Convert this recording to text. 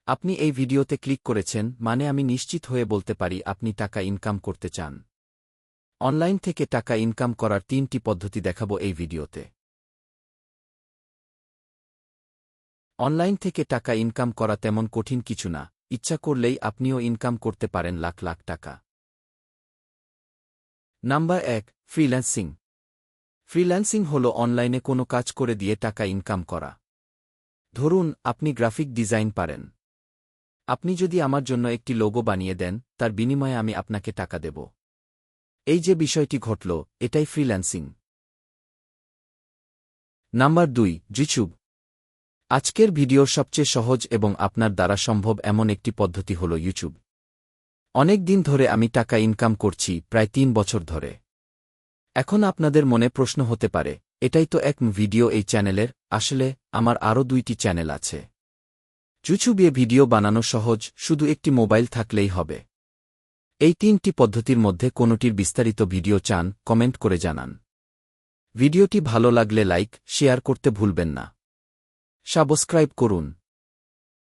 আপনি এই ভিডিওতে ক্লিক করেছেন মানে আমি নিশ্চিত হয়ে বলতে পারি আপনি টাকা ইনকাম করতে চান। অনলাইন থেকে টাকা ইনকাম করার ৩টি পদ্ধতি দেখাবো এই ভিডিওতে। অনলাইন থেকে টাকা ইনকাম করা তেমন কঠিন কিছু না, ইচ্ছা করলেই আপনিও ইনকাম করতে পারেন লাখ লাখ টাকা। Number ১, freelancing. ফ্রিল্যান্সিং হল অনলাইনে কোনো কাজ করে দিয়ে টাকা ইনকাম করা। ধরুন, আপনি গ্রাফিক ডিজাইন পারেন। আপনি যদি আমার জন্য একটি লোগো বানিয়ে দেন, তার বিনিময়ে আমি আপনাকে টাকা দেব। এই যে বিষয়টি ঘটল, এটাই ফ্রিল্যান্সিং। Number ২, YouTube. আজকের ভিডিওর সবচেয়ে সহজ এবং আপনার দ্বারা সম্ভব এমন একটি পদ্ধতি হল ইউটিউব। অনেক দিন ধরে আমি টাকা ইনকাম করছি, প্রায় ৩ বছর ধরে। এখন আপনাদের মনে প্রশ্ন হতে পারে, এটাই তো এক ভিডিও এই চ্যানেলের। আসলে আমার আরও ২টি চ্যানেল আছে। ইউটিউবে ভিডিও বানানো সহজ, শুধু একটি মোবাইল থাকলেই হবে। এই ৩টি পদ্ধতির মধ্যে কোনটির বিস্তারিত ভিডিও চান, কমেন্ট করে জানান। ভিডিওটি ভালো লাগলে লাইক, শেয়ার করতে ভুলবেন না। সাবস্ক্রাইব করুন।